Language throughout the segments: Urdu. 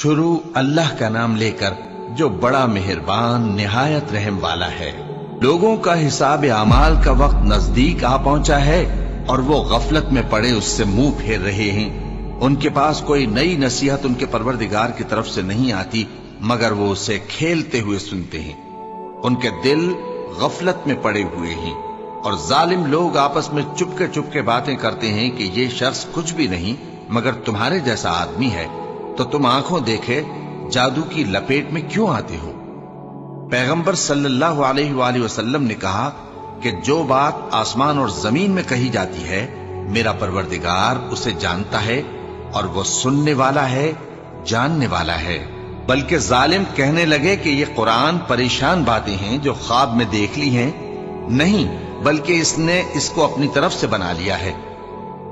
شروع اللہ کا نام لے کر جو بڑا مہربان نہایت رحم والا ہے۔ لوگوں کا حساب اعمال کا وقت نزدیک آ پہنچا ہے اور وہ غفلت میں پڑے اس سے منہ پھیر رہے ہیں۔ ان کے پاس کوئی نئی نصیحت ان کے پروردگار کی طرف سے نہیں آتی مگر وہ اسے کھیلتے ہوئے سنتے ہیں۔ ان کے دل غفلت میں پڑے ہوئے ہیں اور ظالم لوگ آپس میں چپکے باتیں کرتے ہیں کہ یہ شخص کچھ بھی نہیں مگر تمہارے جیسا آدمی ہے، تو تم آنکھوں دیکھے جادو کی لپیٹ میں کیوں آتے ہو؟ پیغمبر صلی اللہ علیہ وآلہ وسلم نے کہا کہ جو بات آسمان اور زمین میں کہی جاتی ہے میرا پروردگار اسے جانتا ہے اور وہ سننے والا ہے، جاننے والا ہے۔ بلکہ ظالم کہنے لگے کہ یہ قرآن پریشان باتیں ہیں جو خواب میں دیکھ لی ہیں، نہیں بلکہ اس نے اس کو اپنی طرف سے بنا لیا ہے،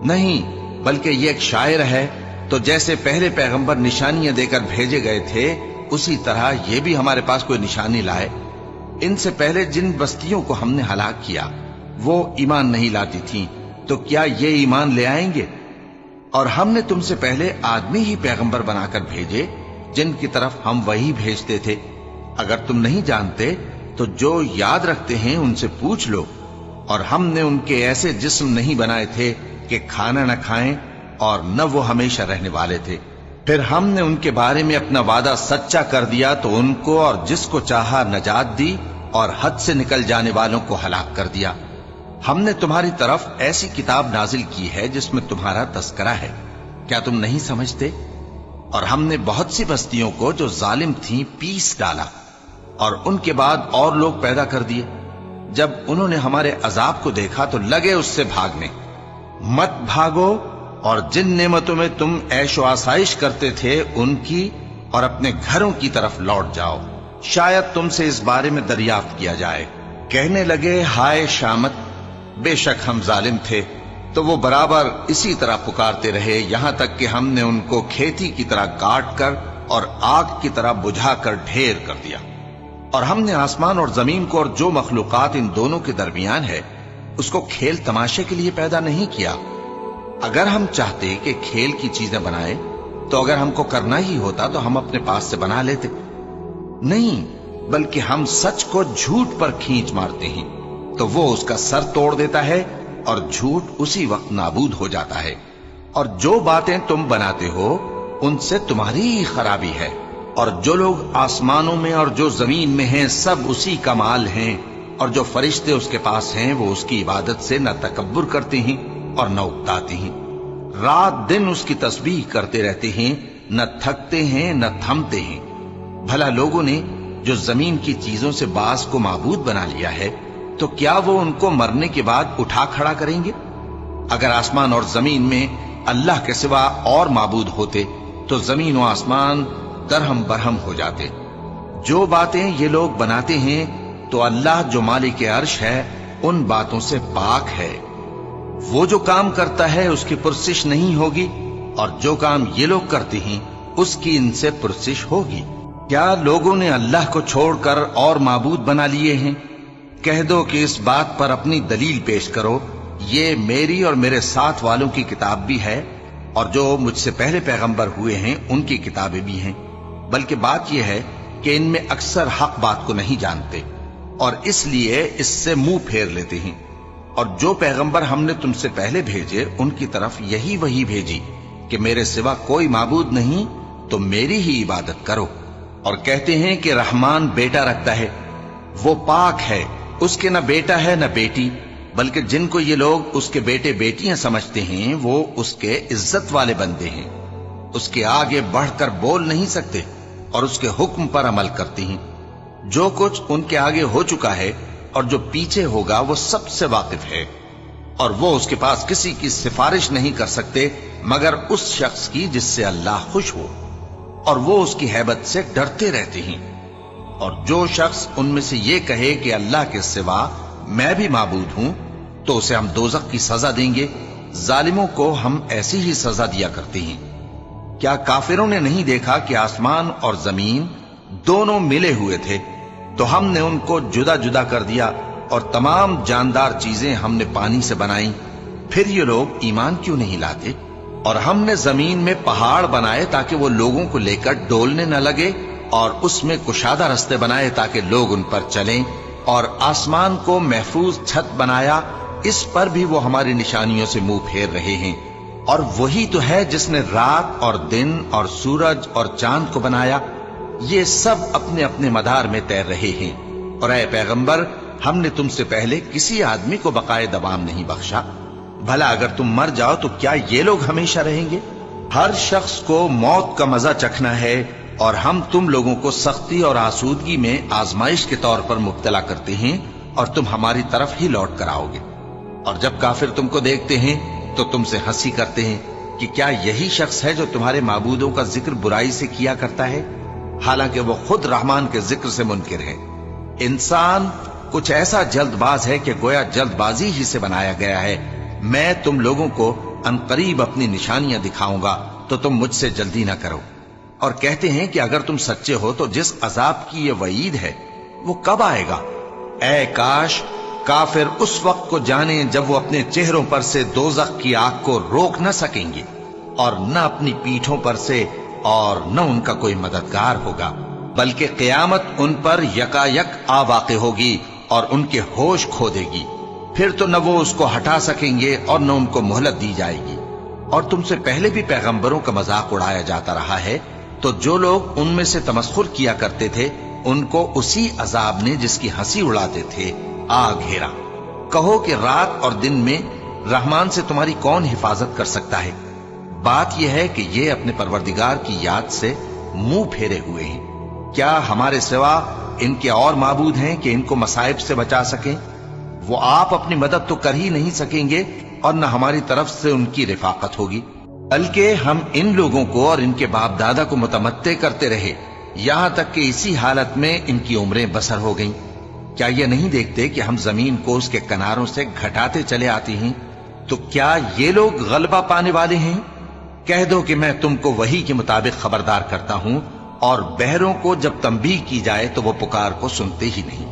نہیں بلکہ یہ ایک شاعر ہے۔ تو جیسے پہلے پیغمبر نشانیاں دے کر بھیجے گئے تھے اسی طرح یہ بھی ہمارے پاس کوئی نشانی لائے۔ ان سے پہلے جن بستیوں کو ہم نے ہلاک کیا وہ ایمان نہیں لاتی تھیں، تو کیا یہ ایمان لے آئیں گے؟ اور ہم نے تم سے پہلے آدمی ہی پیغمبر بنا کر بھیجے جن کی طرف ہم وہی بھیجتے تھے۔ اگر تم نہیں جانتے تو جو یاد رکھتے ہیں ان سے پوچھ لو۔ اور ہم نے ان کے ایسے جسم نہیں بنائے تھے کہ کھانا نہ کھائیں اور نہ وہ ہمیشہ رہنے والے تھے۔ پھر ہم نے ان کے بارے میں اپنا وعدہ سچا کر دیا تو ان کو اور جس کو چاہا نجات دی اور حد سے نکل جانے والوں کو ہلاک کر دیا۔ ہم نے تمہاری طرف ایسی کتاب نازل کی ہے جس میں تمہارا تذکرہ ہے، کیا تم نہیں سمجھتے؟ اور ہم نے بہت سی بستیوں کو جو ظالم تھیں پیس ڈالا اور ان کے بعد اور لوگ پیدا کر دیے۔ جب انہوں نے ہمارے عذاب کو دیکھا تو لگے اس سے بھاگنے۔ مت بھاگو اور جن نعمتوں میں تم عیش و آسائش کرتے تھے ان کی اور اپنے گھروں کی طرف لوٹ جاؤ، شاید تم سے اس بارے میں دریافت کیا جائے۔ کہنے لگے ہائے شامت، بے شک ہم ظالم تھے۔ تو وہ برابر اسی طرح پکارتے رہے یہاں تک کہ ہم نے ان کو کھیتی کی طرح کاٹ کر اور آگ کی طرح بجھا کر ڈھیر کر دیا۔ اور ہم نے آسمان اور زمین کو اور جو مخلوقات ان دونوں کے درمیان ہے اس کو کھیل تماشے کے لیے پیدا نہیں کیا۔ اگر ہم چاہتے کہ کھیل کی چیزیں بنائے تو اگر ہم کو کرنا ہی ہوتا تو ہم اپنے پاس سے بنا لیتے، نہیں بلکہ ہم سچ کو جھوٹ پر کھینچ مارتے ہیں تو وہ اس کا سر توڑ دیتا ہے اور جھوٹ اسی وقت نابود ہو جاتا ہے۔ اور جو باتیں تم بناتے ہو ان سے تمہاری ہی خرابی ہے، اور جو لوگ آسمانوں میں اور جو زمین میں ہیں سب اسی کا مال ہیں، اور جو فرشتے اس کے پاس ہیں وہ اس کی عبادت سے نہ تکبر کرتے ہیں اور نہ اکتاتے ہیں، رات دن اس کی تسبیح کرتے رہتے ہیں، نہ تھکتے ہیں نہ تھمتے ہیں۔ بھلا لوگوں نے جو زمین کی چیزوں سے بعض کو معبود بنا لیا ہے تو کیا وہ ان کو مرنے کے بعد اٹھا کھڑا کریں گے؟ اگر آسمان اور زمین میں اللہ کے سوا اور معبود ہوتے تو زمین و آسمان درہم برہم ہو جاتے۔ جو باتیں یہ لوگ بناتے ہیں تو اللہ جو مالک عرش ہے ان باتوں سے پاک ہے۔ وہ جو کام کرتا ہے اس کی پرسش نہیں ہوگی، اور جو کام یہ لوگ کرتے ہیں اس کی ان سے پرسش ہوگی۔ کیا لوگوں نے اللہ کو چھوڑ کر اور معبود بنا لیے ہیں؟ کہہ دو کہ اس بات پر اپنی دلیل پیش کرو، یہ میری اور میرے ساتھ والوں کی کتاب بھی ہے اور جو مجھ سے پہلے پیغمبر ہوئے ہیں ان کی کتابیں بھی ہیں۔ بلکہ بات یہ ہے کہ ان میں اکثر حق بات کو نہیں جانتے اور اس لیے اس سے منہ پھیر لیتے ہیں۔ اور جو پیغمبر ہم نے تم سے پہلے بھیجے ان کی طرف یہی وحی بھیجی کہ میرے سوا کوئی معبود نہیں تو میری ہی عبادت کرو، اور کہتے ہیں کہ رحمان بیٹا رکھتا ہے، وہ پاک ہے، اس کے نہ بیٹا ہے نہ بیٹی، بلکہ جن کو یہ لوگ اس کے بیٹے بیٹیاں سمجھتے ہیں وہ اس کے عزت والے بندے ہیں، اس کے آگے بڑھ کر بول نہیں سکتے اور اس کے حکم پر عمل کرتے ہیں۔ جو کچھ ان کے آگے ہو چکا ہے اور جو پیچھے ہوگا وہ سب سے واقف ہے، اور وہ اس کے پاس کسی کی سفارش نہیں کر سکتے مگر اس شخص کی جس سے اللہ خوش ہو، اور وہ اس کی ہیبت سے ڈرتے رہتے ہیں۔ اور جو شخص ان میں سے یہ کہے کہ اللہ کے سوا میں بھی معبود ہوں تو اسے ہم دوزخ کی سزا دیں گے، ظالموں کو ہم ایسی ہی سزا دیا کرتے ہیں۔ کیا کافروں نے نہیں دیکھا کہ آسمان اور زمین دونوں ملے ہوئے تھے تو ہم نے ان کو جدا جدا کر دیا اور تمام جاندار چیزیں ہم نے پانی سے بنائیں، پھر یہ لوگ ایمان کیوں نہیں لاتے؟ اور ہم نے زمین میں پہاڑ بنائے تاکہ وہ لوگوں کو لے کر ڈولنے نہ لگے، اور اس میں کشادہ رستے بنائے تاکہ لوگ ان پر چلیں، اور آسمان کو محفوظ چھت بنایا، اس پر بھی وہ ہماری نشانیوں سے منہ پھیر رہے ہیں۔ اور وہی تو ہے جس نے رات اور دن اور سورج اور چاند کو بنایا، یہ سب اپنے اپنے مدار میں تیر رہے ہیں۔ اور اے پیغمبر، ہم نے تم سے پہلے کسی آدمی کو بقائے دوام نہیں بخشا، بھلا اگر تم مر جاؤ تو کیا یہ لوگ ہمیشہ رہیں گے؟ ہر شخص کو موت کا مزہ چکھنا ہے، اور ہم تم لوگوں کو سختی اور آسودگی میں آزمائش کے طور پر مبتلا کرتے ہیں، اور تم ہماری طرف ہی لوٹ کر آؤ گے۔ اور جب کافر تم کو دیکھتے ہیں تو تم سے ہنسی کرتے ہیں کہ کیا یہی شخص ہے جو تمہارے معبودوں کا ذکر برائی سے کیا کرتا ہے، حالانکہ وہ خود رحمان کے ذکر سے منکر ہے۔ انسان کچھ ایسا جلد باز ہے کہ گویا جلد بازی ہی سے بنایا گیا ہے۔ میں تم لوگوں کو عنقریب اپنی نشانیاں دکھاؤں گا تو تم مجھ سے جلدی نہ کرو۔ اور کہتے ہیں کہ اگر تم سچے ہو تو جس عذاب کی یہ وعید ہے وہ کب آئے گا؟ اے کاش کافر اس وقت کو جانیں جب وہ اپنے چہروں پر سے دوزخ کی آگ کو روک نہ سکیں گے، اور نہ اپنی پیٹھوں پر سے، اور نہ ان کا کوئی مددگار ہوگا، بلکہ قیامت ان پر یکا یک آ واقع ہوگی اور ان کے ہوش کھو دے گی۔ پھر تو نہ وہ اس کو ہٹا سکیں گے اور نہ ان کو مہلت دی جائے گی۔ اور تم سے پہلے بھی پیغمبروں کا مذاق اڑایا جاتا رہا ہے، تو جو لوگ ان میں سے تمسخر کیا کرتے تھے ان کو اسی عذاب نے جس کی ہنسی اڑاتے تھے آ گھیرا۔ کہو کہ رات اور دن میں رحمان سے تمہاری کون حفاظت کر سکتا ہے؟ بات یہ ہے کہ یہ اپنے پروردگار کی یاد سے منہ پھیرے ہوئے ہیں۔ کیا ہمارے سوا ان کے اور معبود ہیں کہ ان کو مصائب سے بچا سکیں؟ وہ آپ اپنی مدد تو کر ہی نہیں سکیں گے، اور نہ ہماری طرف سے ان کی رفاقت ہوگی، بلکہ ہم ان لوگوں کو اور ان کے باپ دادا کو متمتع کرتے رہے، یہاں تک کہ اسی حالت میں ان کی عمریں بسر ہو گئیں۔ کیا یہ نہیں دیکھتے کہ ہم زمین کو اس کے کناروں سے گھٹاتے چلے آتے ہیں؟ تو کیا یہ لوگ غلبہ پانے والے ہیں؟ کہہ دو کہ میں تم کو وحی کے مطابق خبردار کرتا ہوں، اور بہروں کو جب تنبیہ کی جائے تو وہ پکار کو سنتے ہی نہیں۔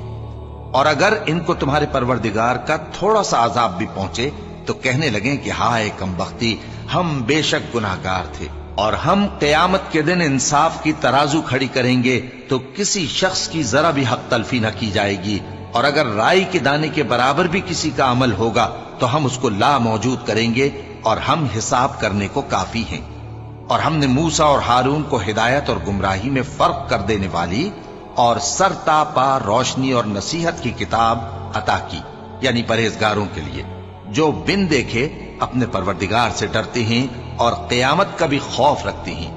اور اگر ان کو تمہارے پروردگار کا تھوڑا سا عذاب بھی پہنچے تو کہنے لگیں کہ ہائے کمبختی، ہم بے شک گناہگار تھے۔ اور ہم قیامت کے دن انصاف کی ترازو کھڑی کریں گے تو کسی شخص کی ذرا بھی حق تلفی نہ کی جائے گی، اور اگر رائی کے دانے کے برابر بھی کسی کا عمل ہوگا تو ہم اس کو لا موجود کریں گے، اور ہم حساب کرنے کو کافی ہیں۔ اور ہم نے موسیٰ اور ہارون کو ہدایت اور گمراہی میں فرق کر دینے والی اور سر تا پا روشنی اور نصیحت کی کتاب عطا کی، یعنی پرہیزگاروں کے لیے جو بن دیکھے اپنے پروردگار سے ڈرتے ہیں اور قیامت کا بھی خوف رکھتے ہیں۔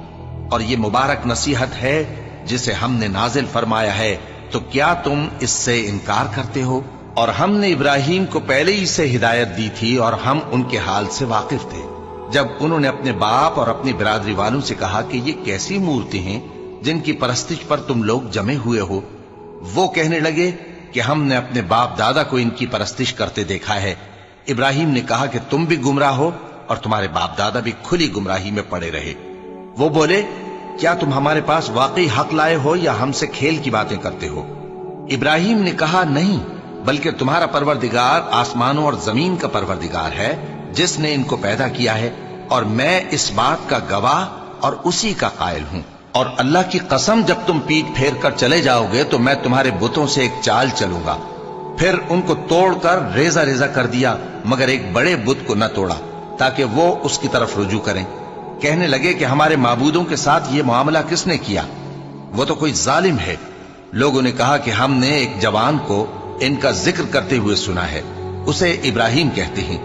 اور یہ مبارک نصیحت ہے جسے ہم نے نازل فرمایا ہے، تو کیا تم اس سے انکار کرتے ہو؟ اور ہم نے ابراہیم کو پہلے ہی سے ہدایت دی تھی، اور ہم ان کے حال سے واقف تھے جب انہوں نے اپنے باپ اور اپنی برادری والوں سے کہا کہ یہ کیسی مورتی ہیں جن کی پرستش پر تم لوگ جمے ہوئے ہو۔ وہ کہنے لگے کہ ہم نے اپنے باپ دادا کو ان کی پرستش کرتے دیکھا ہے۔ ابراہیم نے کہا کہ تم بھی گمراہ ہو اور تمہارے باپ دادا بھی کھلی گمراہی میں پڑے رہے۔ وہ بولے کیا تم ہمارے پاس واقعی حق لائے ہو یا ہم سے کھیل کی باتیں کرتے ہو؟ ابراہیم نے کہا نہیں، بلکہ تمہارا پروردگار آسمانوں اور زمین کا پروردگار ہے جس نے ان کو پیدا کیا ہے، اور میں اس بات کا گواہ اور اسی کا قائل ہوں۔ اور اللہ کی قسم جب تم پیٹ پھیر کر چلے جاؤ گے تو میں تمہارے بتوں سے ایک چال چلوں گا۔ پھر ان کو توڑ کر ریزہ ریزہ کر دیا، مگر ایک بڑے بت کو نہ توڑا تاکہ وہ اس کی طرف رجوع کریں۔ کہنے لگے کہ ہمارے معبودوں کے ساتھ یہ معاملہ کس نے کیا؟ وہ تو کوئی ظالم ہے۔ لوگوں نے کہا کہ ہم نے ایک جوان کو ان کا ذکر کرتے ہوئے سنا ہے، اسے ابراہیم کہتے ہیں۔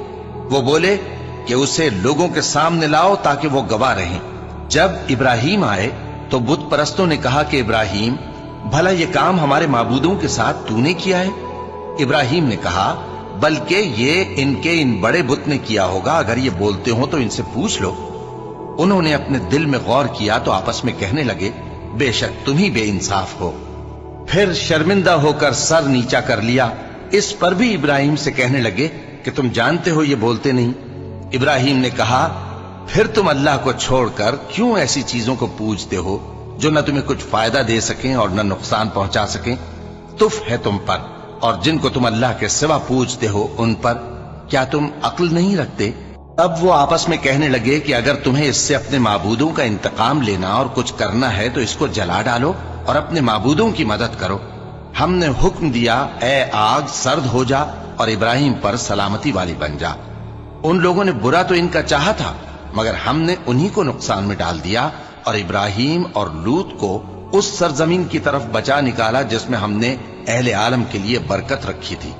وہ بولے کہ اسے لوگوں کے سامنے لاؤ تاکہ وہ گواہ رہیں۔ جب ابراہیم آئے تو بت پرستوں نے کہا کہ ابراہیم، بھلا یہ کام ہمارے معبودوں کے ساتھ تو نے کیا ہے؟ ابراہیم نے کہا بلکہ یہ ان کے ان بڑے بت نے کیا ہوگا، اگر یہ بولتے ہوں تو ان سے پوچھ لو۔ انہوں نے اپنے دل میں غور کیا تو آپس میں کہنے لگے بے شک تم ہی بے انصاف ہو۔ پھر شرمندہ ہو کر سر نیچا کر لیا۔ اس پر بھی ابراہیم سے کہنے لگے کہ تم جانتے ہو یہ بولتے نہیں۔ ابراہیم نے کہا پھر تم اللہ کو چھوڑ کر کیوں ایسی چیزوں کو پوجتے ہو جو نہ تمہیں کچھ فائدہ دے سکیں اور نہ نقصان پہنچا سکیں؟ تف ہے تم پر اور جن کو تم اللہ کے سوا پوجتے ہو ان پر، کیا تم عقل نہیں رکھتے؟ اب وہ آپس میں کہنے لگے کہ اگر تمہیں اس سے اپنے معبودوں کا انتقام لینا اور کچھ کرنا ہے تو اس کو جلا ڈالو اور اپنے معبودوں کی مدد کرو۔ ہم نے حکم دیا اے آگ سرد ہو جا اور ابراہیم پر سلامتی والی بن جا۔ ان لوگوں نے برا تو ان کا چاہا تھا، مگر ہم نے انہی کو نقصان میں ڈال دیا اور ابراہیم اور لوط کو اس سرزمین کی طرف بچا نکالا جس میں ہم نے اہل عالم کے لیے برکت رکھی تھی۔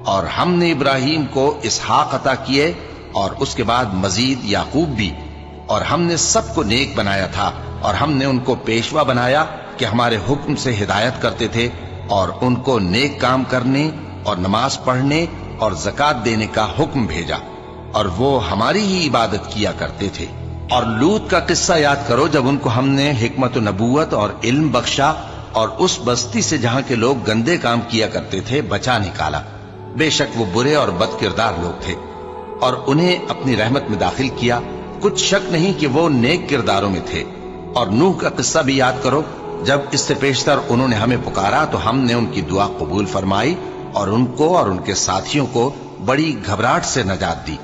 اور ہم نے ابراہیم کو اسحاق عطا کیے اور اس کے بعد مزید یعقوب بھی، اور ہم نے سب کو نیک بنایا تھا اور ہم نے ان کو پیشوا بنایا کہ ہمارے حکم سے ہدایت کرتے تھے اور ان کو نیک کام کرنے اور نماز پڑھنے اور زکات دینے کا حکم بھیجا، اور وہ ہماری ہی عبادت کیا کرتے تھے۔ اور لوط کا قصہ یاد کرو جب ان کو ہم نے حکمت و نبوت اور علم بخشا اور اس بستی سے جہاں کے لوگ گندے کام کیا کرتے تھے بچا نکالا۔ بے شک وہ برے اور بد کردار لوگ تھے، اور انہیں اپنی رحمت میں داخل کیا، کچھ شک نہیں کہ وہ نیک کرداروں میں تھے۔ اور نوح کا قصہ بھی یاد کرو جب اس سے پیشتر انہوں نے ہمیں پکارا تو ہم نے ان کی دعا قبول فرمائی اور ان کو اور ان کے ساتھیوں کو بڑی گھبراہٹ سے نجات دی،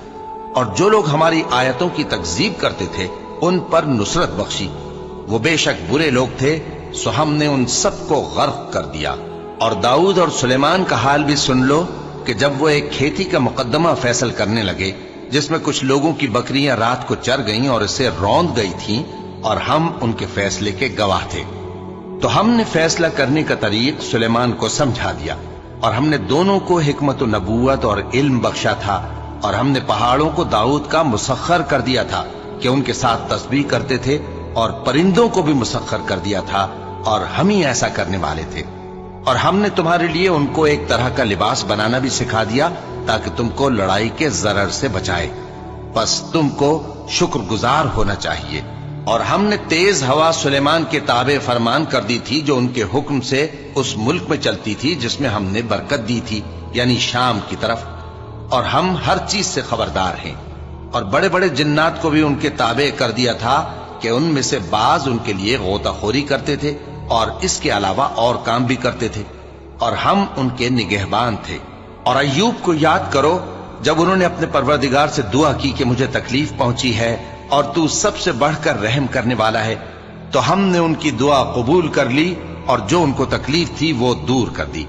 اور جو لوگ ہماری آیتوں کی تکذیب کرتے تھے ان پر نصرت بخشی۔ وہ بے شک برے لوگ تھے، سو ہم نے ان سب کو غرق کر دیا۔ اور داؤد اور سلیمان کا حال بھی سن لو کہ جب وہ ایک کھیتی کا مقدمہ فیصل کرنے لگے جس میں کچھ لوگوں کی بکریاں رات کو چر گئیں اور اسے روند گئی تھیں، اور ہم ان کے فیصلے کے گواہ تھے، تو ہم نے فیصلہ کرنے کا طریق سلیمان کو سمجھا دیا، اور ہم نے دونوں کو حکمت و نبوت اور علم بخشا تھا، اور ہم نے پہاڑوں کو داؤد کا مسخر کر دیا تھا کہ ان کے ساتھ تسبیح کرتے تھے، اور پرندوں کو بھی مسخر کر دیا تھا، اور ہم ہی ایسا کرنے والے تھے۔ اور ہم نے تمہارے لیے ان کو ایک طرح کا لباس بنانا بھی سکھا دیا تاکہ تم کو لڑائی کے ضرر سے بچائے، بس تم کو شکر گزار ہونا چاہیے۔ اور ہم نے تیز ہوا سلیمان کے تابع فرمان کر دی تھی جو ان کے حکم سے اس ملک میں چلتی تھی جس میں ہم نے برکت دی تھی، یعنی شام کی طرف، اور ہم ہر چیز سے خبردار ہیں۔ اور بڑے بڑے جنات کو بھی ان کے تابع کر دیا تھا کہ ان میں سے بعض ان کے لیے غوطہ خوری کرتے تھے اور اس کے علاوہ اور کام بھی کرتے تھے، اور ہم ان کے نگہبان تھے۔ اور ایوب کو یاد کرو جب انہوں نے اپنے پروردگار سے دعا کی کہ مجھے تکلیف پہنچی ہے اور تو سب سے بڑھ کر رحم کرنے والا ہے، تو ہم نے ان کی دعا قبول کر لی اور جو ان کو تکلیف تھی وہ دور کر دی،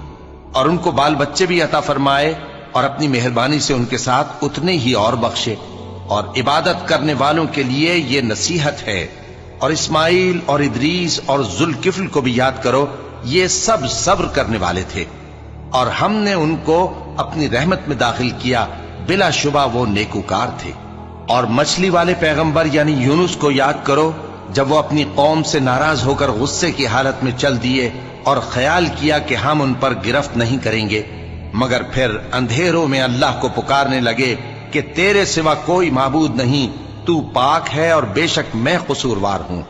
اور ان کو بال بچے بھی عطا فرمائے، اور اپنی مہربانی سے ان کے ساتھ اتنے ہی اور بخشے۔ اور عبادت کرنے والوں کے لیے یہ نصیحت ہے۔ اور اسماعیل اور ادریس اور ذوالکفل کو بھی یاد کرو، یہ سب صبر کرنے والے تھے، اور ہم نے ان کو اپنی رحمت میں داخل کیا، بلا شبہ وہ نیکوکار تھے۔ اور مچھلی والے پیغمبر یعنی یونس کو یاد کرو جب وہ اپنی قوم سے ناراض ہو کر غصے کی حالت میں چل دیے اور خیال کیا کہ ہم ان پر گرفت نہیں کریں گے، مگر پھر اندھیروں میں اللہ کو پکارنے لگے کہ تیرے سوا کوئی معبود نہیں، تو پاک ہے اور بے شک میں قصوروار ہوں،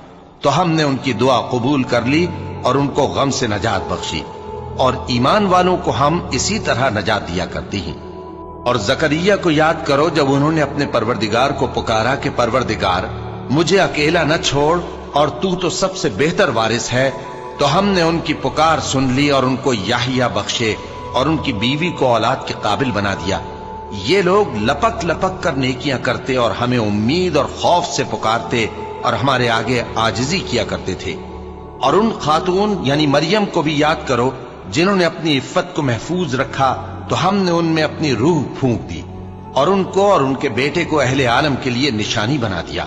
تو ہم نے ان کی دعا قبول کر لی اور ان کو غم سے نجات بخشی، اور ایمان والوں کو ہم اسی طرح نجات دیا کرتی ہیں۔ اور زکریا کو یاد کرو جب انہوں نے اپنے پروردگار کو پکارا کہ پروردگار مجھے اکیلا نہ چھوڑ اور تو سب سے بہتر وارث ہے، تو ہم نے ان کی پکار سن لی اور ان کو یحییٰ بخشے اور ان کی بیوی کو اولاد کے قابل بنا دیا۔ یہ لوگ لپک لپک کر نیکیاں کرتے اور ہمیں امید اور خوف سے پکارتے اور ہمارے آگے عاجزی کیا کرتے تھے۔ اور ان خاتون یعنی مریم کو بھی یاد کرو جنہوں نے اپنی عفت کو محفوظ رکھا، تو ہم نے ان میں اپنی روح پھونک دی اور ان کو اور ان کے بیٹے کو اہل عالم کے لیے نشانی بنا دیا۔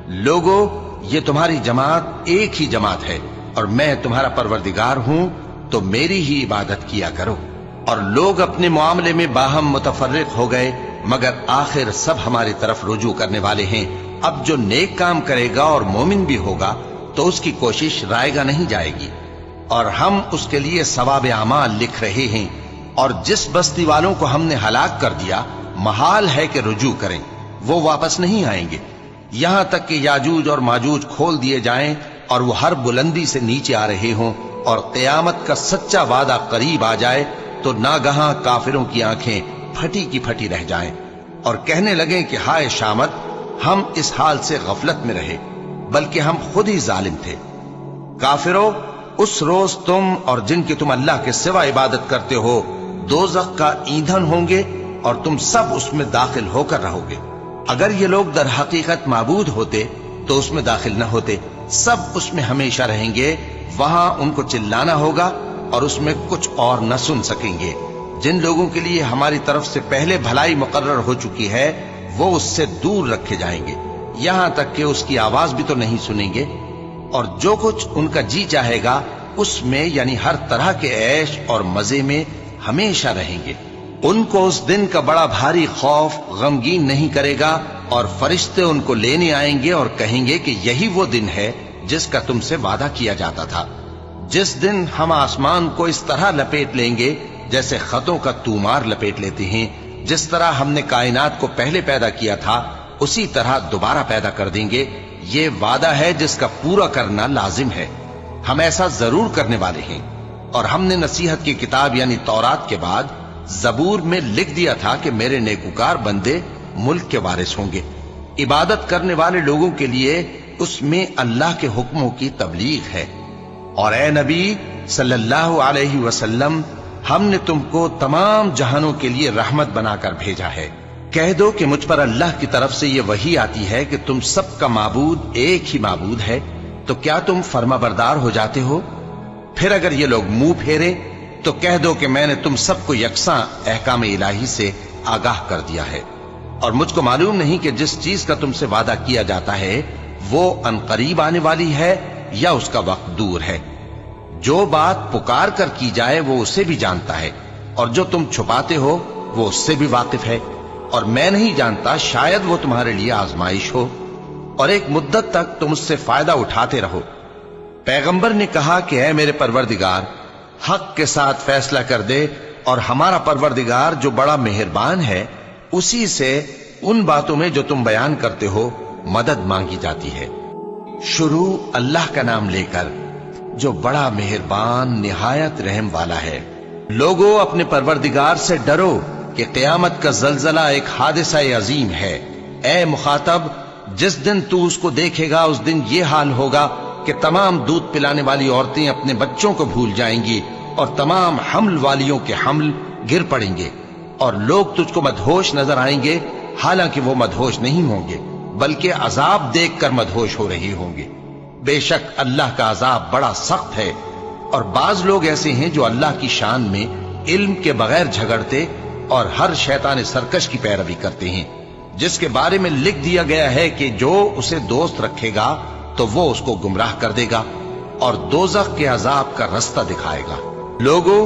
لوگو، یہ تمہاری جماعت ایک ہی جماعت ہے اور میں تمہارا پروردگار ہوں، تو میری ہی عبادت کیا کرو۔ اور لوگ اپنے معاملے میں باہم متفرق ہو گئے، مگر آخر سب ہماری طرف رجوع کرنے والے ہیں۔ اب جو نیک کام کرے گا اور مومن بھی ہوگا تو اس کی کوشش رائے گا نہیں جائے گی، اور ہم اس کے لیے ثواب اعمال لکھ رہے ہیں۔ اور جس بستی والوں کو ہم نے ہلاک کر دیا، محال ہے کہ رجوع کریں، وہ واپس نہیں آئیں گے، یہاں تک کہ یاجوج اور ماجوج کھول دیے جائیں اور وہ ہر بلندی سے نیچے آ رہے ہوں، اور قیامت کا سچا وعدہ قریب آ جائے تو ناگہاں کافروں کی آنکھیں پھٹی کی پھٹی رہ جائیں اور کہنے لگیں کہ ہائے شامت، ہم اس حال سے غفلت میں رہے، بلکہ ہم خود ہی ظالم تھے۔ کافروں، اس روز تم اور جن کی تم اللہ کے سوا عبادت کرتے ہو دوزخ کا ایندھن ہوں گے، اور تم سب اس میں داخل ہو کر رہو گے۔ اگر یہ لوگ در حقیقت معبود ہوتے تو اس میں داخل نہ ہوتے، سب اس میں ہمیشہ رہیں گے، وہاں ان کو چلانا ہوگا اور اس میں کچھ اور نہ سن سکیں گے۔ جن لوگوں کے لیے ہماری طرف سے پہلے بھلائی مقرر ہو چکی ہے وہ اس سے دور رکھے جائیں گے، یہاں تک کہ اس کی آواز بھی تو نہیں سنیں گے، اور جو کچھ ان کا جی چاہے گا اس میں یعنی ہر طرح کے عیش اور مزے میں ہمیشہ رہیں گے۔ ان کو اس دن کا بڑا بھاری خوف غمگین نہیں کرے گا، اور فرشتے ان کو لینے آئیں گے اور کہیں گے کہ یہی وہ دن ہے جس کا تم سے وعدہ کیا جاتا تھا، جس دن ہم آسمان کو اس طرح لپیٹ لیں گے جیسے خطوں کا تومار لپیٹ لیتے ہیں، جس طرح ہم نے کائنات کو پہلے پیدا کیا تھا اسی طرح دوبارہ پیدا کر دیں گے۔ یہ وعدہ ہے جس کا پورا کرنا لازم ہے، ہم ایسا ضرور کرنے والے ہیں۔ اور ہم نے نصیحت کی کتاب یعنی تورات کے بعد زبور میں لکھ دیا تھا کہ میرے نیکوکار بندے ملک کے وارث ہوں گے۔ عبادت کرنے والے لوگوں کے لیے اس میں اللہ کے حکموں کی تبلیغ ہے۔ اور اے نبی صلی اللہ علیہ وسلم، ہم نے تم کو تمام جہانوں کے لیے رحمت بنا کر بھیجا ہے۔ کہہ دو کہ مجھ پر اللہ کی طرف سے یہ وحی آتی ہے کہ تم سب کا معبود ایک ہی معبود ہے، تو کیا تم فرما بردار ہو جاتے ہو؟ پھر اگر یہ لوگ منہ پھیرے تو کہہ دو کہ میں نے تم سب کو یکساں احکام الہی سے آگاہ کر دیا ہے، اور مجھ کو معلوم نہیں کہ جس چیز کا تم سے وعدہ کیا جاتا ہے وہ عنقریب آنے والی ہے یا اس کا وقت دور ہے۔ جو بات پکار کر کی جائے وہ اسے بھی جانتا ہے، اور جو تم چھپاتے ہو وہ اس سے بھی واقف ہے، اور میں نہیں جانتا، شاید وہ تمہارے لیے آزمائش ہو، اور ایک مدت تک تم اس سے فائدہ اٹھاتے رہو۔ پیغمبر نے کہا کہ اے میرے پروردگار، حق کے ساتھ فیصلہ کر دے، اور ہمارا پروردگار جو بڑا مہربان ہے اسی سے ان باتوں میں جو تم بیان کرتے ہو مدد مانگی جاتی ہے۔ شروع اللہ کا نام لے کر جو بڑا مہربان نہایت رحم والا ہے۔ لوگوں اپنے پروردگار سے ڈرو کہ قیامت کا زلزلہ ایک حادثہ عظیم ہے۔ اے مخاطب، جس دن تو اس کو دیکھے گا اس دن یہ حال ہوگا کہ تمام دودھ پلانے والی عورتیں اپنے بچوں کو بھول جائیں گی، اور تمام حمل والیوں کے حمل گر پڑیں گے، اور لوگ تجھ کو مدہوش نظر آئیں گے، حالانکہ وہ مدہوش نہیں ہوں گے بلکہ عذاب دیکھ کر مدہوش ہو رہے ہوں گے۔ بے شک اللہ کا عذاب بڑا سخت ہے۔ اور بعض لوگ ایسے ہیں جو اللہ کی شان میں علم کے بغیر جھگڑتے اور ہر شیطان سرکش کی پیروی کرتے ہیں، جس کے بارے میں لکھ دیا گیا ہے کہ جو اسے دوست رکھے گا تو وہ اس کو گمراہ کر دے گا اور دوزخ کے عذاب کا رستہ دکھائے گا۔ لوگوں،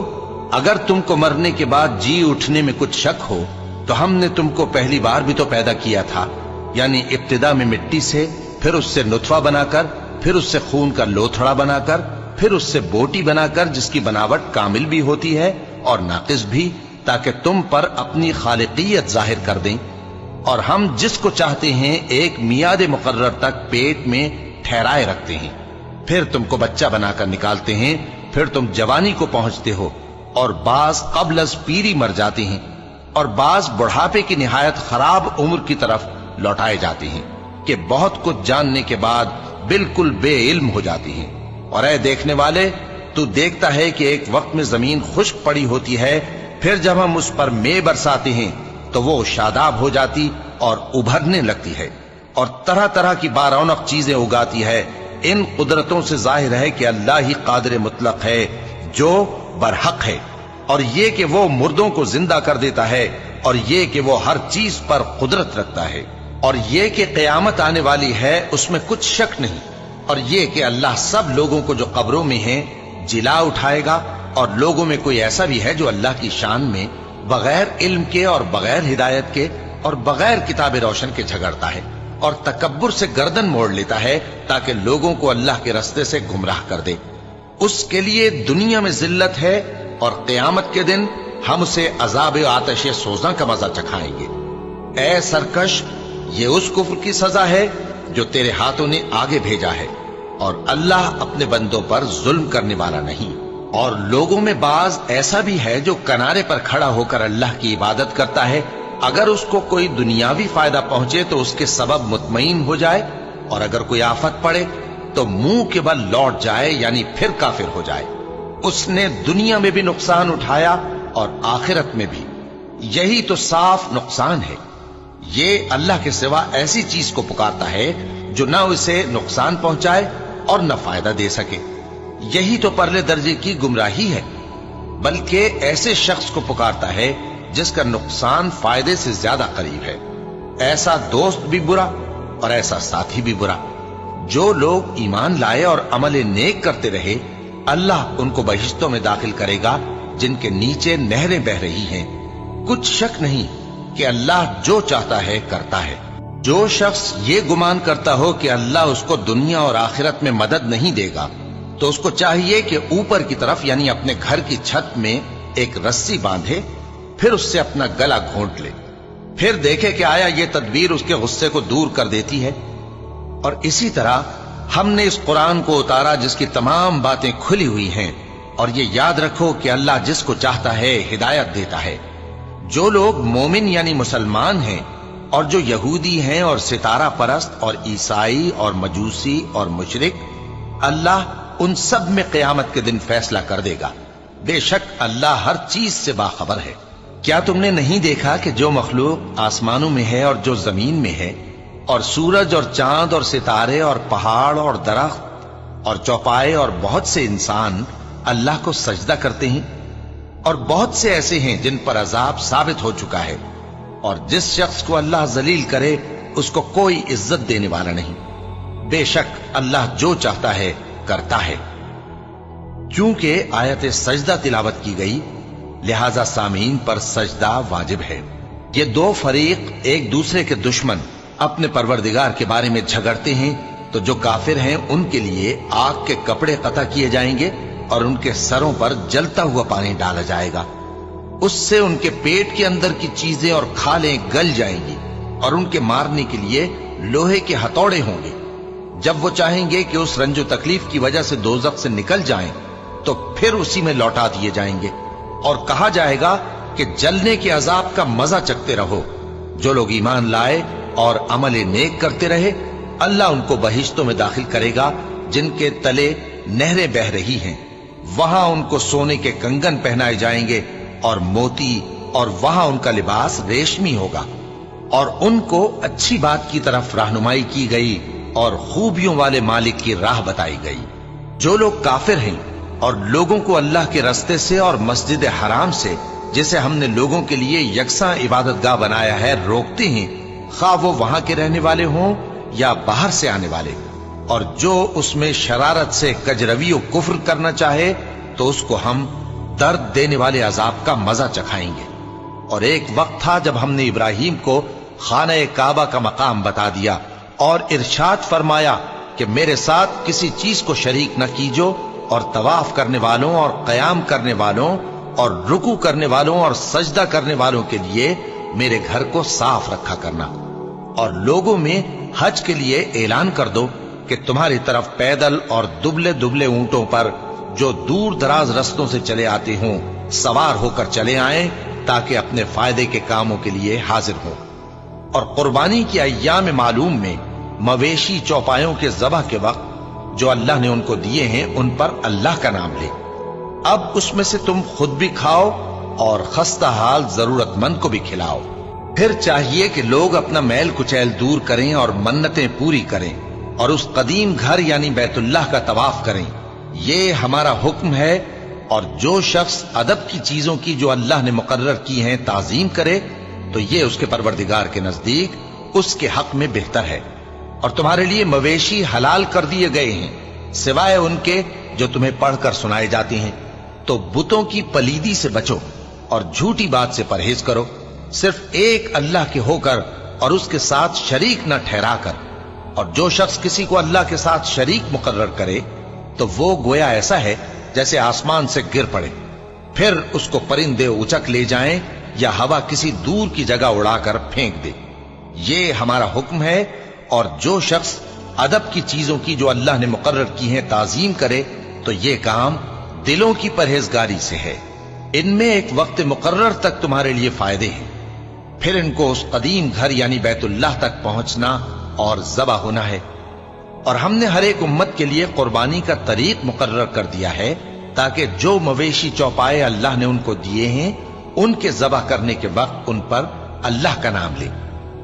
اگر تم کو مرنے کے بعد جی اٹھنے میں کچھ شک ہو تو ہم نے تم کو پہلی بار بھی تو پیدا کیا تھا، یعنی ابتدا میں مٹی سے، پھر اس سے نطفہ بنا کر، پھر اس سے خون کا لوتھڑا بنا کر، پھر اس سے بوٹی بنا کر جس کی بناوٹ کامل بھی ہوتی ہے اور ناقص بھی، تاکہ تم پر اپنی خالقیت ظاہر کر دیں۔ اور ہم جس کو چاہتے ہیں ایک میعاد مقرر تک پیٹ میں ٹھہرائے رکھتے ہیں، پھر تم کو بچہ بنا کر نکالتے ہیں، پھر تم جوانی کو پہنچتے ہو، اور بعض قبل از پیری مر جاتے ہیں، اور بعض بڑھاپے کی نہایت خراب عمر کی طرف لوٹائے جاتے ہیں کہ بہت کچھ جاننے کے بعد بالکل بے علم ہو جاتے ہیں۔ اور اے دیکھنے والے، تو دیکھتا ہے کہ ایک وقت میں زمین خشک پڑی ہوتی ہے، پھر جب ہم اس پر مے برساتے ہیں تو وہ شاداب ہو جاتی اور ابھرنے لگتی ہے اور طرح طرح کی بارونق چیزیں اگاتی ہے۔ ان قدرتوں سے ظاہر ہے کہ اللہ ہی قادر مطلق ہے جو برحق ہے، اور یہ کہ وہ مردوں کو زندہ کر دیتا ہے، اور یہ کہ وہ ہر چیز پر قدرت رکھتا ہے، اور یہ کہ قیامت آنے والی ہے اس میں کچھ شک نہیں، اور یہ کہ اللہ سب لوگوں کو جو قبروں میں ہیں جلا اٹھائے گا۔ اور لوگوں میں کوئی ایسا بھی ہے جو اللہ کی شان میں بغیر علم کے اور بغیر ہدایت کے اور بغیر کتاب روشن کے جھگڑتا ہے اور تکبر سے گردن موڑ لیتا ہے تاکہ لوگوں کو اللہ کے رستے سے گمراہ کر دے۔ اس کے لیے دنیا میں ذلت ہے، اور قیامت کے دن ہم اسے عذاب آتش سوزاں کا مزہ چکھائیں گے۔ اے سرکش، یہ اس کفر کی سزا ہے جو تیرے ہاتھوں نے آگے بھیجا ہے، اور اللہ اپنے بندوں پر ظلم کرنے والا نہیں۔ اور لوگوں میں بعض ایسا بھی ہے جو کنارے پر کھڑا ہو کر اللہ کی عبادت کرتا ہے، اگر اس کو کوئی دنیاوی فائدہ پہنچے تو اس کے سبب مطمئن ہو جائے، اور اگر کوئی آفت پڑے تو منہ کے بل لوٹ جائے، یعنی پھر کافر ہو جائے۔ اس نے دنیا میں بھی نقصان اٹھایا اور آخرت میں بھی، یہی تو صاف نقصان ہے۔ یہ اللہ کے سوا ایسی چیز کو پکارتا ہے جو نہ اسے نقصان پہنچائے اور نہ فائدہ دے سکے. یہی تو پرلے درجے کی گمراہی ہے. بلکہ ایسے شخص کو پکارتا ہے جس کا نقصان فائدے سے زیادہ قریب ہے. ایسا دوست بھی برا اور ایسا ساتھی بھی برا. جو لوگ ایمان لائے اور عمل نیک کرتے رہے اللہ ان کو بہشتوں میں داخل کرے گا جن کے نیچے نہریں بہ رہی ہیں. کچھ شک نہیں کہ اللہ جو چاہتا ہے کرتا ہے. جو شخص یہ گمان کرتا ہو کہ اللہ اس کو دنیا اور آخرت میں مدد نہیں دے گا تو اس کو چاہیے کہ اوپر کی طرف یعنی اپنے گھر کی چھت میں ایک رسی باندھے، پھر اس سے اپنا گلا گھونٹ لے، پھر دیکھے کہ آیا یہ تدبیر اس کے غصے کو دور کر دیتی ہے. اور اسی طرح ہم نے اس قرآن کو اتارا جس کی تمام باتیں کھلی ہوئی ہیں. اور یہ یاد رکھو کہ اللہ جس کو چاہتا ہے ہدایت دیتا ہے. جو لوگ مومن یعنی مسلمان ہیں اور جو یہودی ہیں اور ستارہ پرست اور عیسائی اور مجوسی اور مشرک، اللہ ان سب میں قیامت کے دن فیصلہ کر دے گا. بے شک اللہ ہر چیز سے باخبر ہے. کیا تم نے نہیں دیکھا کہ جو مخلوق آسمانوں میں ہے اور جو زمین میں ہے، اور سورج اور چاند اور ستارے اور پہاڑ اور درخت اور چوپائے اور بہت سے انسان اللہ کو سجدہ کرتے ہیں، اور بہت سے ایسے ہیں جن پر عذاب ثابت ہو چکا ہے. اور جس شخص کو اللہ ذلیل کرے اس کو کوئی عزت دینے والا نہیں. بے شک اللہ جو چاہتا ہے کرتا ہے. چونکہ آیت سجدہ تلاوت کی گئی لہذا سامعین پر سجدہ واجب ہے. یہ دو فریق ایک دوسرے کے دشمن اپنے پروردگار کے بارے میں جھگڑتے ہیں تو جو کافر ہیں ان کے لیے آگ کے کپڑے قطع کیے جائیں گے اور ان کے سروں پر جلتا ہوا پانی ڈالا جائے گا. اس سے ان کے پیٹ کے اندر کی چیزیں اور کھالیں گل جائیں گی اور ان کے مارنے کے لیے لوہے کے ہتھوڑے ہوں گے. جب وہ چاہیں گے کہ اس رنج و تکلیف کی وجہ سے دوزخ سے نکل جائیں تو پھر اسی میں لوٹا دیے جائیں گے اور کہا جائے گا کہ جلنے کے عذاب کا مزہ چکھتے رہو. جو لوگ ایمان لائے اور عمل نیک کرتے رہے اللہ ان کو بہشتوں میں داخل کرے گا جن کے تلے نہریں بہ رہی ہیں. وہاں ان کو سونے کے کنگن پہنائے جائیں گے اور موتی، اور وہاں ان کا لباس ریشمی ہوگا. اور ان کو اچھی بات کی طرف رہنمائی کی گئی اور خوبیوں والے مالک کی راہ بتائی گئی. جو لوگ کافر ہیں اور لوگوں کو اللہ کے رستے سے اور مسجد حرام سے جسے ہم نے لوگوں کے لیے یکساں عبادت گاہ بنایا ہے روکتے ہیں، خواہ وہ وہاں کے رہنے والے ہوں یا باہر سے آنے والے، اور جو اس میں شرارت سے کجروی و کفر کرنا چاہے تو اس کو ہم درد دینے والے عذاب کا مزہ چکھائیں گے. اور ایک وقت تھا جب ہم نے ابراہیم کو خانہ کعبہ کا مقام بتا دیا اور ارشاد فرمایا کہ میرے ساتھ کسی چیز کو شریک نہ کیجو، اور طواف کرنے والوں اور قیام کرنے والوں اور رکوع کرنے والوں اور سجدہ کرنے والوں کے لیے میرے گھر کو صاف رکھا کرنا. اور لوگوں میں حج کے لیے اعلان کر دو کہ تمہاری طرف پیدل اور دبلے دبلے اونٹوں پر جو دور دراز رستوں سے چلے آتے ہوں سوار ہو کر چلے آئیں تاکہ اپنے فائدے کے کاموں کے لیے حاضر ہوں. اور قربانی کی ایام معلوم میں مویشی چوپایوں کے ذبح کے وقت جو اللہ نے ان کو دیے ہیں ان پر اللہ کا نام لے. اب اس میں سے تم خود بھی کھاؤ اور خستہ حال ضرورت مند کو بھی کھلاؤ. پھر چاہیے کہ لوگ اپنا میل کچیل دور کریں اور منتیں پوری کریں اور اس قدیم گھر یعنی بیت اللہ کا طواف کریں. یہ ہمارا حکم ہے. اور جو شخص ادب کی چیزوں کی جو اللہ نے مقرر کی ہیں تعظیم کرے تو یہ اس کے پروردگار کے نزدیک اس کے حق میں بہتر ہے. اور تمہارے لیے مویشی حلال کر دیے گئے ہیں سوائے ان کے جو تمہیں پڑھ کر سنائے جاتے ہیں. تو بتوں کی پلیدی سے بچو اور جھوٹی بات سے پرہیز کرو، صرف ایک اللہ کے ہو کر اور اس کے ساتھ شریک نہ ٹھہرا کر. اور جو شخص کسی کو اللہ کے ساتھ شریک مقرر کرے تو وہ گویا ایسا ہے جیسے آسمان سے گر پڑے، پھر اس کو پرندے اچک لے جائیں یا ہوا کسی دور کی جگہ اڑا کر پھینک دے. یہ ہمارا حکم ہے. اور جو شخص ادب کی چیزوں کی جو اللہ نے مقرر کی ہیں تعظیم کرے تو یہ کام دلوں کی پرہیزگاری سے ہے. ان میں ایک وقت مقرر تک تمہارے لیے فائدے ہیں، پھر ان کو اس قدیم گھر یعنی بیت اللہ تک پہنچنا اور ذبح ہونا ہے. اور ہم نے ہر ایک امت کے لیے قربانی کا طریق مقرر کر دیا ہے تاکہ جو مویشی چوپائے اللہ نے ان کو دیے ہیں ان کے ذبح کرنے کے وقت ان پر اللہ کا نام لے.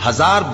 1000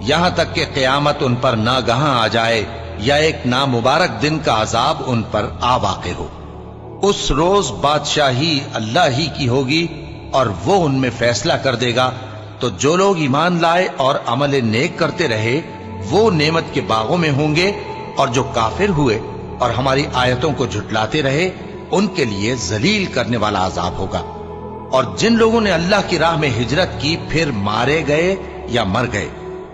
یہاں تک کہ قیامت ان پر ناگہاں آ جائے یا ایک نامبارک دن کا عذاب ان پر آ واقع ہو۔ اس روز بادشاہی اللہ ہی کی ہوگی اور وہ ان میں فیصلہ کر دے گا، تو جو لوگ ایمان لائے اور عمل نیک کرتے رہے وہ نعمت کے باغوں میں ہوں گے، اور جو کافر ہوئے اور ہماری آیتوں کو جھٹلاتے رہے ان کے لیے ذلیل کرنے والا عذاب ہوگا۔ اور جن لوگوں نے اللہ کی راہ میں ہجرت کی پھر مارے گئے یا مر گئے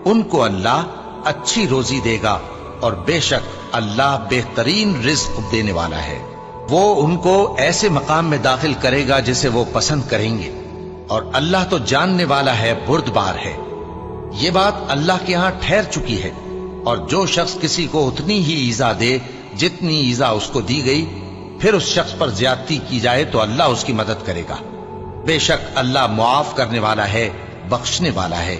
ان کو اللہ اچھی روزی دے گا، اور بے شک اللہ بہترین رزق دینے والا ہے۔ وہ ان کو ایسے مقام میں داخل کرے گا جسے وہ پسند کریں گے، اور اللہ تو جاننے والا ہے، بردبار ہے۔ یہ بات اللہ کے ہاں ٹھہر چکی ہے، اور جو شخص کسی کو اتنی ہی ایذا دے جتنی ایذا اس کو دی گئی، پھر اس شخص پر زیادتی کی جائے تو اللہ اس کی مدد کرے گا۔ بے شک اللہ معاف کرنے والا ہے، بخشنے والا ہے۔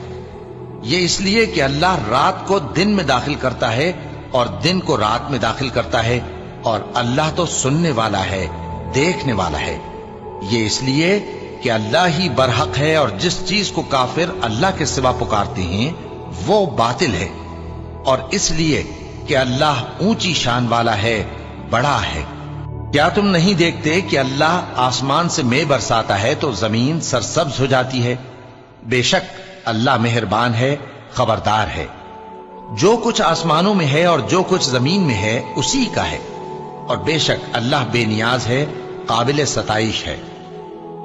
یہ اس لیے کہ اللہ رات کو دن میں داخل کرتا ہے اور دن کو رات میں داخل کرتا ہے، اور اللہ تو سننے والا ہے، دیکھنے والا ہے۔ یہ اس لیے کہ اللہ ہی برحق ہے، اور جس چیز کو کافر اللہ کے سوا پکارتے ہیں وہ باطل ہے، اور اس لیے کہ اللہ اونچی شان والا ہے، بڑا ہے۔ کیا تم نہیں دیکھتے کہ اللہ آسمان سے مے برساتا ہے تو زمین سرسبز ہو جاتی ہے؟ بے شک اللہ مہربان ہے، خبردار ہے۔ جو کچھ آسمانوں میں ہے اور جو کچھ زمین میں ہے اسی کا ہے، اور بے شک اللہ بے نیاز ہے، قابل ستائش ہے۔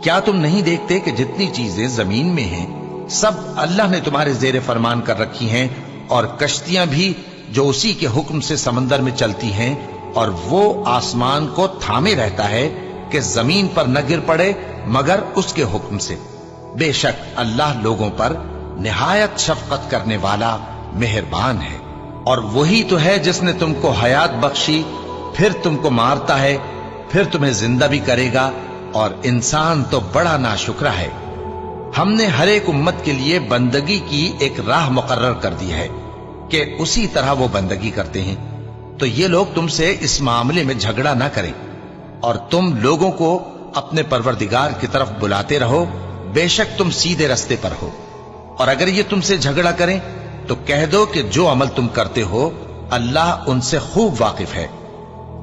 کیا تم نہیں دیکھتے کہ جتنی چیزیں زمین میں ہیں سب اللہ نے تمہارے زیر فرمان کر رکھی ہیں، اور کشتیاں بھی جو اسی کے حکم سے سمندر میں چلتی ہیں، اور وہ آسمان کو تھامے رہتا ہے کہ زمین پر نہ گر پڑے مگر اس کے حکم سے۔ بے شک اللہ لوگوں پر نہایت شفقت کرنے والا مہربان ہے۔ اور وہی تو ہے جس نے تم کو حیات بخشی، پھر تم کو مارتا ہے، پھر تمہیں زندہ بھی کرے گا، اور انسان تو بڑا ناشکرا ہے۔ ہم نے ہر ایک امت کے لیے بندگی کی ایک راہ مقرر کر دی ہے کہ اسی طرح وہ بندگی کرتے ہیں، تو یہ لوگ تم سے اس معاملے میں جھگڑا نہ کریں، اور تم لوگوں کو اپنے پروردگار کی طرف بلاتے رہو، بے شک تم سیدھے رستے پر ہو۔ اور اگر یہ تم سے جھگڑا کریں تو کہہ دو کہ جو عمل تم کرتے ہو اللہ ان سے خوب واقف ہے۔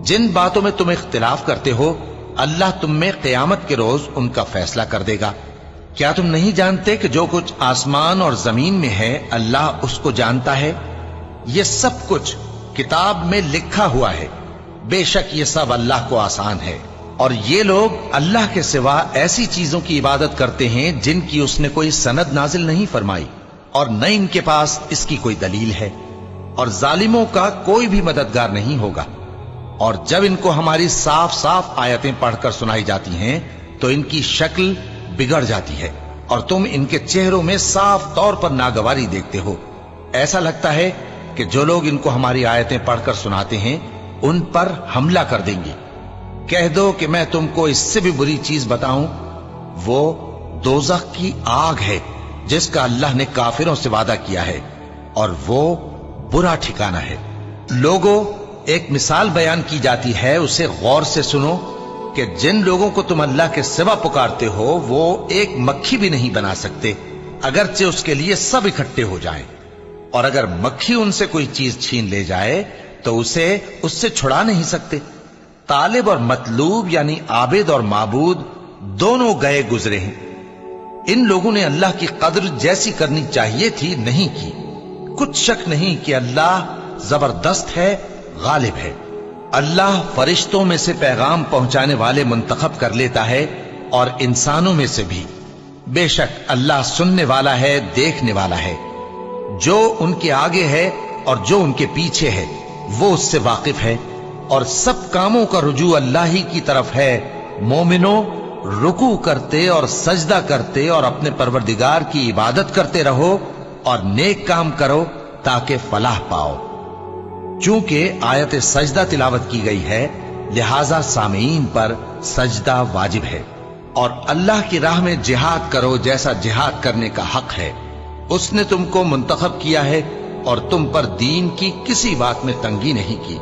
جن باتوں میں تم اختلاف کرتے ہو اللہ تم میں قیامت کے روز ان کا فیصلہ کر دے گا۔ کیا تم نہیں جانتے کہ جو کچھ آسمان اور زمین میں ہے اللہ اس کو جانتا ہے؟ یہ سب کچھ کتاب میں لکھا ہوا ہے، بے شک یہ سب اللہ کو آسان ہے۔ اور یہ لوگ اللہ کے سوا ایسی چیزوں کی عبادت کرتے ہیں جن کی اس نے کوئی سند نازل نہیں فرمائی، اور نہ ان کے پاس اس کی کوئی دلیل ہے، اور ظالموں کا کوئی بھی مددگار نہیں ہوگا۔ اور جب ان کو ہماری صاف صاف آیتیں پڑھ کر سنائی جاتی ہیں تو ان کی شکل بگڑ جاتی ہے، اور تم ان کے چہروں میں صاف طور پر ناگواری دیکھتے ہو۔ ایسا لگتا ہے کہ جو لوگ ان کو ہماری آیتیں پڑھ کر سناتے ہیں ان پر حملہ کر دیں گے۔ کہہ دو کہ میں تم کو اس سے بھی بری چیز بتاؤں، وہ دوزخ کی آگ ہے جس کا اللہ نے کافروں سے وعدہ کیا ہے، اور وہ برا ٹھکانہ ہے۔ لوگوں، ایک مثال بیان کی جاتی ہے، اسے غور سے سنو کہ جن لوگوں کو تم اللہ کے سوا پکارتے ہو وہ ایک مکھی بھی نہیں بنا سکتے اگرچہ اس کے لیے سب اکٹھے ہو جائیں، اور اگر مکھی ان سے کوئی چیز چھین لے جائے تو اسے اس سے چھڑا نہیں سکتے۔ طالب اور مطلوب یعنی عابد اور معبود دونوں گئے گزرے ہیں۔ ان لوگوں نے اللہ کی قدر جیسی کرنی چاہیے تھی نہیں کی۔ کچھ شک نہیں کہ اللہ زبردست ہے، غالب ہے۔ اللہ فرشتوں میں سے پیغام پہنچانے والے منتخب کر لیتا ہے اور انسانوں میں سے بھی۔ بے شک اللہ سننے والا ہے، دیکھنے والا ہے۔ جو ان کے آگے ہے اور جو ان کے پیچھے ہے وہ اس سے واقف ہے، اور سب کاموں کا رجوع اللہ ہی کی طرف ہے۔ مومنوں، رکوع کرتے اور سجدہ کرتے اور اپنے پروردگار کی عبادت کرتے رہو اور نیک کام کرو تاکہ فلاح پاؤ۔ چونکہ آیت سجدہ تلاوت کی گئی ہے لہذا سامعین پر سجدہ واجب ہے، اور اللہ کی راہ میں جہاد کرو جیسا جہاد کرنے کا حق ہے۔ اس نے تم کو منتخب کیا ہے اور تم پر دین کی کسی بات میں تنگی نہیں کی،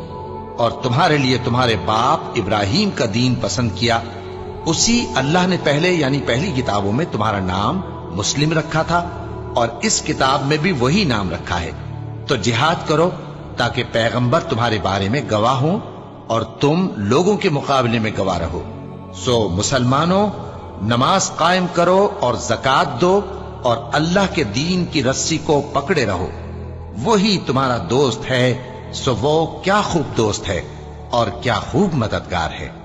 اور تمہارے لیے تمہارے باپ ابراہیم کا دین پسند کیا۔ اسی اللہ نے پہلے یعنی پہلی کتابوں میں تمہارا نام مسلم رکھا تھا، اور اس کتاب میں بھی وہی نام رکھا ہے۔ تو جہاد کرو تاکہ پیغمبر تمہارے بارے میں گواہ ہوں اور تم لوگوں کے مقابلے میں گواہ رہو۔ سو مسلمانوں، نماز قائم کرو اور زکات دو اور اللہ کے دین کی رسی کو پکڑے رہو، وہی تمہارا دوست ہے۔ سو وہ کیا خوب دوست ہے اور کیا خوب مددگار ہے۔